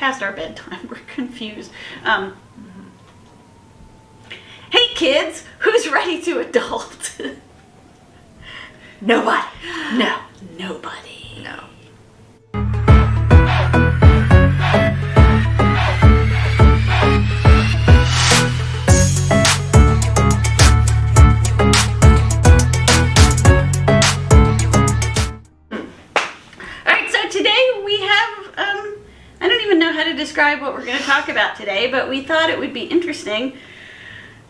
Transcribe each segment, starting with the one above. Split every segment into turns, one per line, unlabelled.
past our bedtime. We're confused. Hey kids, who's ready to adult?
Nobody.
No. Nobody.
No.
Describe what we're going to talk about today, but we thought it would be interesting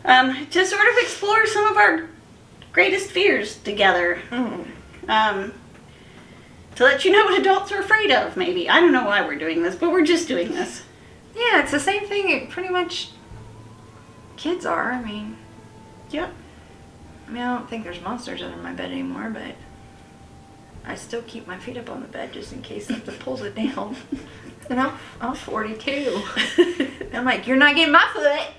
to sort of explore some of our greatest fears together. To let you know what adults are afraid of, maybe. I don't know why we're doing this, but we're just doing this.
Yeah, it's the same thing pretty much kids are. I mean,
yep.
I don't think there's monsters under my bed anymore, but I still keep my feet up on the bed just in case something pulls it down. And I'm 42. I'm like, you're not getting my foot.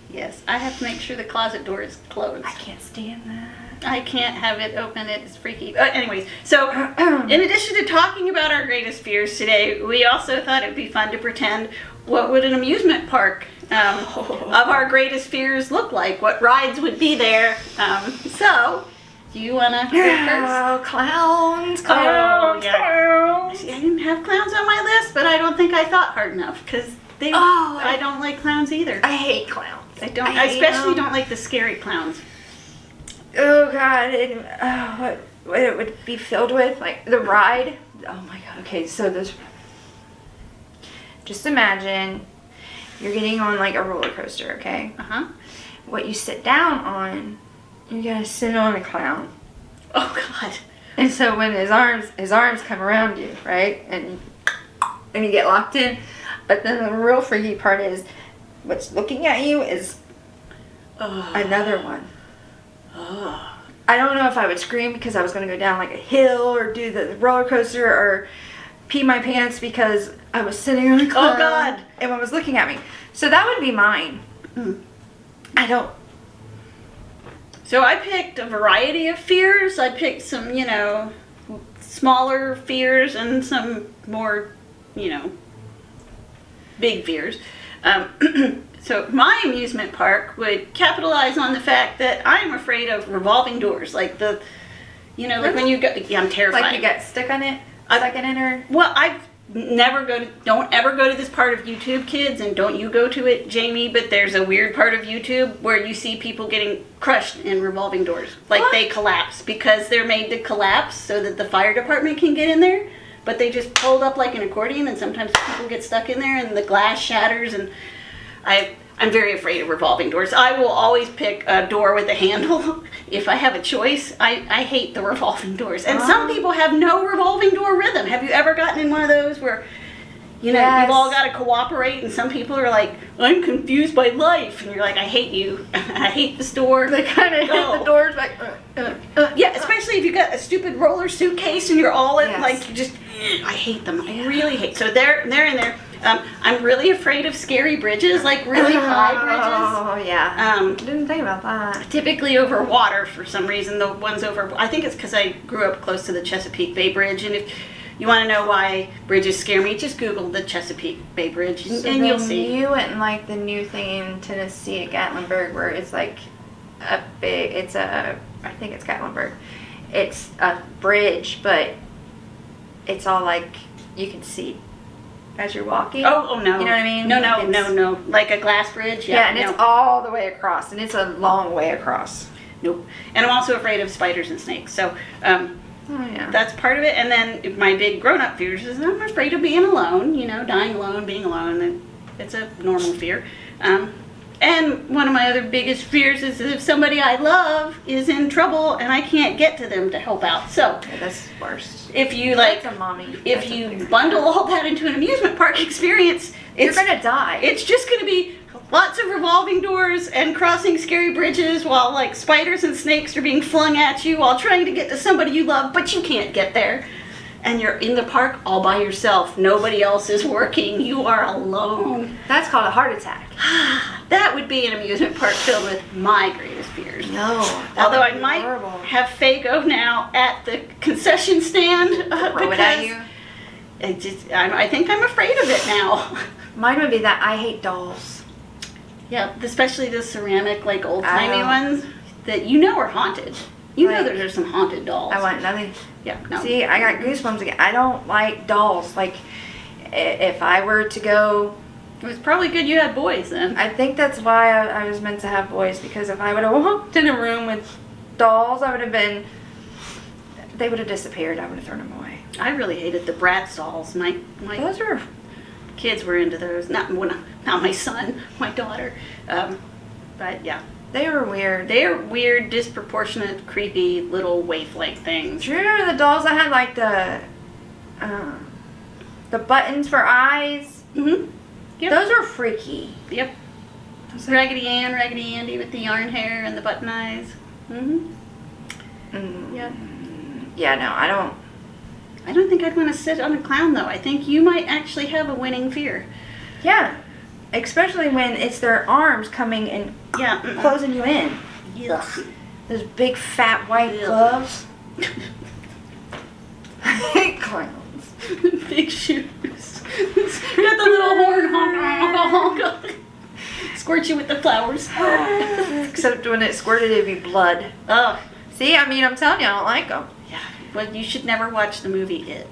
Yes, I have to make sure the closet door is closed.
I can't stand that.
I can't have it open. It's freaky. Anyways, so in addition to talking about our greatest fears today, we also thought it'd be fun to pretend what would an amusement park of our greatest fears look like. What rides would be there. So... Do you want to go first?
Oh, clowns,
clowns. See, I didn't have clowns on my list, but I don't think I thought hard enough because I don't like clowns either.
I hate clowns.
I especially don't like the scary clowns.
Oh God! What it would be filled with, like the ride. Oh my God! Okay, so this. Just imagine you're getting on like a roller coaster. Okay. What you sit down on. You gotta sit on a clown.
Oh God!
And so when his arms come around you, right, and you get locked in. But then the real freaky part is, what's looking at you is another one. I don't know if I would scream because I was gonna go down like a hill or do the roller coaster or pee my pants because I was sitting on a clown.
Oh God!
And one was looking at me. So that would be mine. I don't.
So I picked a variety of fears. I picked some, smaller fears and some more, big fears. So my amusement park would capitalize on the fact that I'm afraid of revolving doors. Like like when you go, I'm terrified.
Like you get stuck in it or?
Well, don't ever go to this part of YouTube, kids, and don't you go to it, Jamie, but there's a weird part of YouTube where you see people getting crushed in revolving doors. Like they collapse because they're made to collapse so that the fire department can get in there, but they just hold up like an accordion and sometimes people get stuck in there and the glass shatters, and I'm very afraid of revolving doors. I will always pick a door with a handle if I have a choice. I hate the revolving doors. And some people have no revolving door rhythm. Have you ever gotten in one of those where, you've all got to cooperate and some people are like, I'm confused by life. And you're like, I hate you. I hate this door.
They kind of hit the doors like,
yeah, especially if you got a stupid roller suitcase and you're all in, I hate them. I really hate. So they're in there. I'm really afraid of scary bridges, like really high bridges.
Oh, yeah. Didn't think about that.
Typically over water for some reason. The ones over, I think it's because I grew up close to the Chesapeake Bay Bridge. And if you want to know why bridges scare me, just Google the Chesapeake Bay Bridge and you'll see.
You went in like the new thing in Tennessee at Gatlinburg where it's like I think it's Gatlinburg. It's a bridge, but it's all like you can see as you're walking.
Oh no.
You know what I mean?
No. Like a glass bridge?
Yeah, and it's all the way across, and it's a long way across.
Nope. And I'm also afraid of spiders and snakes, so that's part of it. And then my big grown-up fears is I'm afraid of being alone, dying alone, being alone. It's a normal fear. And one of my other biggest fears is if somebody I love is in trouble and I can't get to them to help out. So
that's the worst.
If you
if
you bundle all that into an amusement park experience,
you're gonna die.
It's just gonna be lots of revolving doors and crossing scary bridges while like spiders and snakes are being flung at you while trying to get to somebody you love, but you can't get there. And you're in the park all by yourself. Nobody else is working. You are alone.
That's called a heart attack.
That would be an amusement park filled with my greatest fears.
No.
Although I might have Fago now at the concession stand.
Throw it at you.
I think I'm afraid of it now.
Mine would be that I hate dolls.
Yeah, especially the ceramic, like old-timey
I
ones that you know are haunted. You know
Like,
there's some haunted dolls.
I want nothing.
Yeah, no.
See, I got goosebumps again. I don't like dolls. Like, if I were to go...
It was probably good you had boys then.
I think that's why I was meant to have boys, because if I would have walked in a room with dolls, I would have been... They would have disappeared. I would have thrown them away.
I really hated the Bratz dolls. My
Those are...
kids were into those. Not my son, my daughter. But yeah.
They were weird.
They're weird, disproportionate, creepy little waif-like things.
Do you remember the dolls that had like the buttons for eyes?
Mm-hmm. Yep.
Those are freaky.
Yep. Raggedy Ann, Raggedy Andy with the yarn hair and the button eyes. Mm-hmm. Yep.
Yeah, no, I don't.
I don't think I'd want to sit on a clown though. I think you might actually have a winning fear.
Yeah. Especially when it's their arms coming and closing you in.
Yuck.
Those big fat white
Ugh.
gloves. I hate clowns.
Big shoes. Got the little horn, honk, honk, honk. Squirt you with the flowers.
Except when it squirted, it'd be blood.
Oh,
See, I mean, I'm telling you, I don't like them.
yeah. But you should never watch the movie It.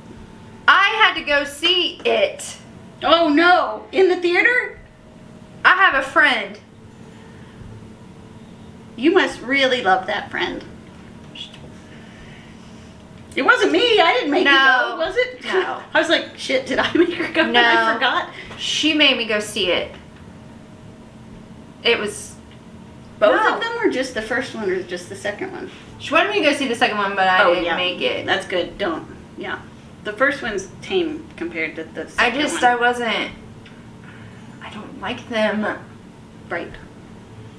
I had to go see it.
Oh no! In the theater?
I have a friend.
You must really love that friend. It wasn't me. I didn't make you
No.
go, was it?
No.
I was like, shit, did I make her go?
No.
I forgot.
She made me go see it. It was...
Both
No.
of them or just the first one or just the second one?
She wanted me to go see the second one, but I
Oh,
didn't
yeah.
make it.
That's good. Don't. Yeah. The first one's tame compared to the second one.
I wasn't... I don't like them.
Right.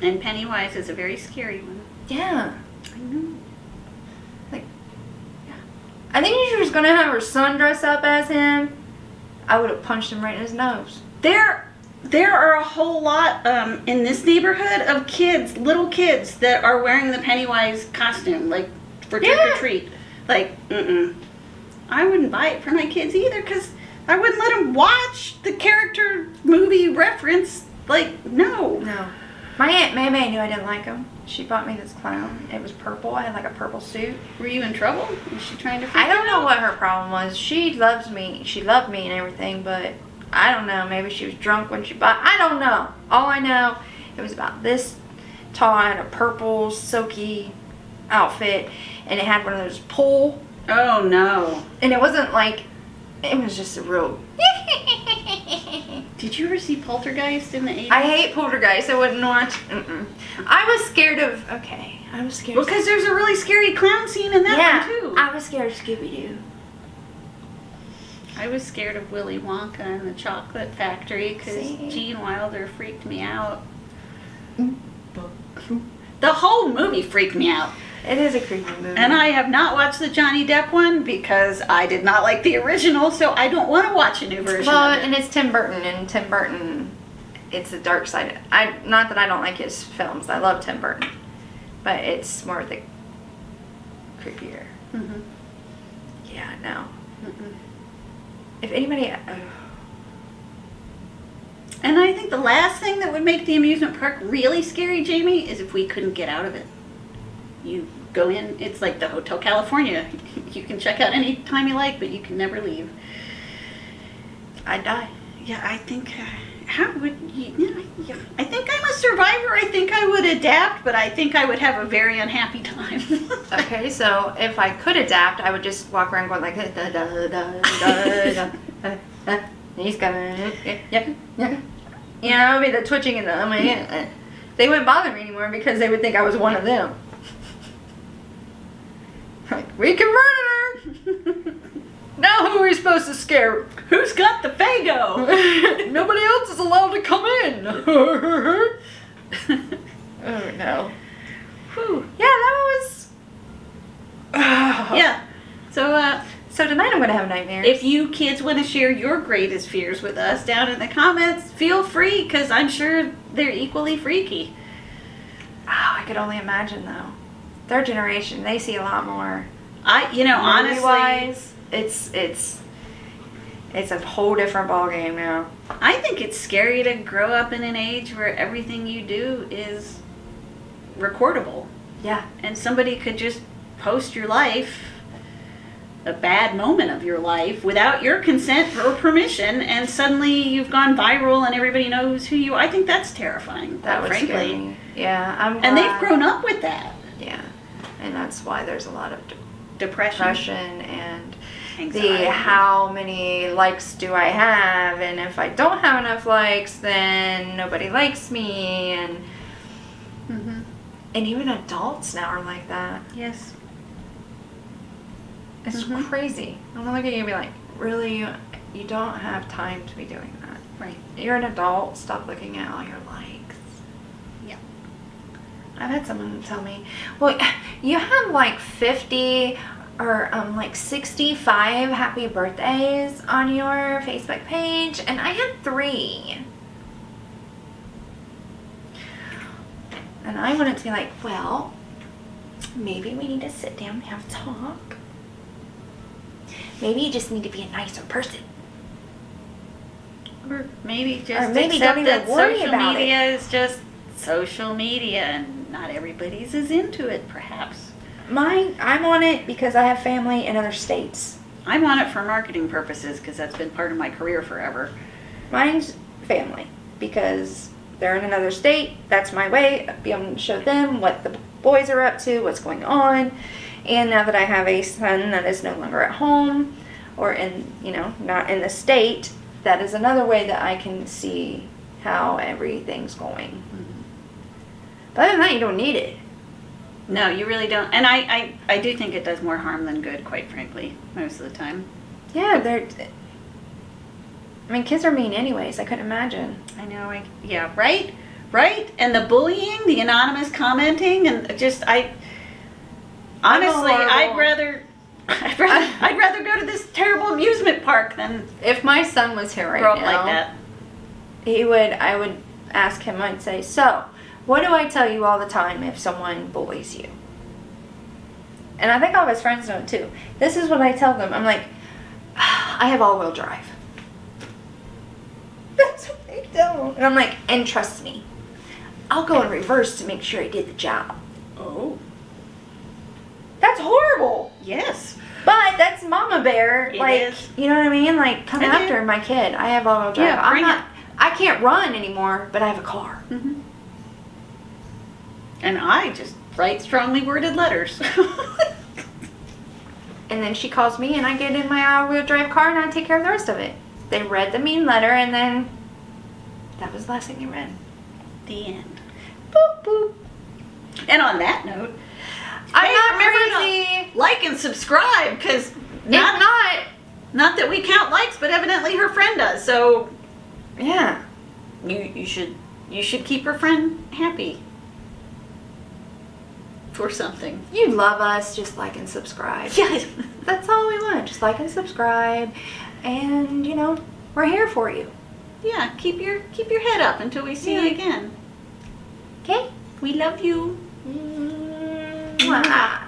And Pennywise is a very scary one.
Yeah.
I know.
I think if she was gonna have her son dress up as him, I would have punched him right in his nose.
There are a whole lot in this neighborhood of kids, little kids, that are wearing the Pennywise costume, like for trick or treat. Like, I wouldn't buy it for my kids either, because I wouldn't let them watch the character movie reference. Like, no.
No. My Aunt May May knew I didn't like him. She bought me this clown. It was purple. I had like a purple suit.
Were you in trouble? Was she trying to freak
I don't
you
know
out?
what her problem was. She loves me. She loved me and everything, but I don't know. Maybe she was drunk when she bought. I don't know. All I know, it was about this tall. I had a purple silky outfit, and it had one of those pull.
Oh, no.
And it wasn't like, it was just a real...
Did you ever see Poltergeist in the 80s?
I hate Poltergeist. I wouldn't watch. I was scared of... Okay. I was scared
Because there's a really scary clown scene in that one, too.
I was scared of Scooby-Doo.
I was scared of Willy Wonka and the Chocolate Factory because
See?
Gene Wilder freaked me out. The whole movie freaked me out.
It is a creepy movie.
And I have not watched the Johnny Depp one because I did not like the original, so I don't want to watch a new version
Well,
of it.
and it's Tim Burton, and Tim Burton, it's the dark side. Not that I don't like his films. I love Tim Burton. But it's more the creepier.
Mm-hmm.
Yeah, no.
Mm-mm.
If anybody...
And I think the last thing that would make the amusement park really scary, Jamie, is if we couldn't get out of it. You go in, it's like the Hotel California. You can check out any time you like, but you can never leave.
I'd die.
Yeah, I think, how would you, yeah, I think I'm a survivor. I think I would adapt, but I think I would have a very unhappy time.
Okay, so if I could adapt, I would just walk around going like, da, da, da, da, da, da. He's coming. Yep. You know, it would be the twitching and the, they wouldn't bother me anymore because they would think I was one of them. Like, we converted her! Now who are we supposed to scare?
Who's got the Fago?
Nobody else is allowed to come in! Oh no.
Whew.
Yeah, that was...
Yeah.
So tonight I'm going to have nightmares.
If you kids want to share your greatest fears with us down in the comments, feel free, because I'm sure they're equally freaky.
Oh, I could only imagine though. Their generation, they see a lot more.
Honestly,
Movie-wise, it's It's a whole different ballgame now.
I think it's scary to grow up in an age where everything you do is recordable.
Yeah.
And somebody could just post your life, a bad moment of your life, without your consent or permission, and suddenly you've gone viral and everybody knows who you are. I think that's terrifying,
That would
frankly.
scare me. Yeah, I'm glad.
And they've grown up with that.
Yeah, and that's why there's a lot of
Depression.
and
Anxiety.
the how many likes do I have, and if I don't have enough likes, then nobody likes me, and
Mm-hmm.
and even adults now are like that.
Yes.
It's
Mhm.
crazy. I'm gonna look at you and be like, really, you don't have time to be doing that.
Right.
You're an adult. Stop looking at all your likes.
Yeah.
I've had someone tell me, well, you have like 50 or like 65 happy birthdays on your Facebook page, and I had 3. And I wanted to be like, well, maybe we need to sit down and have a talk. Maybe you just need to be a nicer person.
Or maybe just
Or maybe
accept
don't even
that
worry
social
about
media is just social media and not everybody's as into it, perhaps.
I'm on it because I have family in other states.
I'm on it for marketing purposes because that's been part of my career forever.
Mine's family because they're in another state. That's my way of being able to show them what the boys are up to, what's going on. And now that I have a son that is no longer at home or not in the state, that is another way that I can see how everything's going.
Mm-hmm.
But other than that, you don't need it.
No, you really don't. And I do think it does more harm than good, quite frankly, most of the time.
Yeah, kids are mean anyways. I couldn't imagine.
I know. Yeah, right? Right? And the bullying, the anonymous commenting, and just, honestly, I'd rather go to this terrible amusement park than
If my son was here right
grow up
now,
like that.
I would ask him, I'd say, so, what do I tell you all the time if someone bullies you? And I think all of his friends know it too. This is what I tell them. I'm like, I have all-wheel drive. That's what they don't. And I'm like, and trust me, I'll go in reverse to make sure I did the job.
Oh.
That's horrible.
Yes.
But that's Mama Bear.
It
like,
is.
you know what I mean? Like, come
I do.
after my kid. I have all-wheel drive.
Yeah, bring it.
I can't run anymore, but I have a car.
Mm-hmm. And I just write strongly worded letters.
And then she calls me and I get in my all-wheel drive car and I take care of the rest of it. They read the mean letter and then that was the last thing they read.
The end.
Boop, boop.
And on that note,
I'm not
remember
crazy.
to like and subscribe, because
Not.
not that we count likes, but evidently her friend does. So
Yeah.
you should keep her friend happy for something.
You love us, just like and subscribe.
Yeah.
That's all we want. Just like and subscribe. And, we're here for you.
Yeah, keep your head up until we see you again.
Okay?
We love you.
Mwah.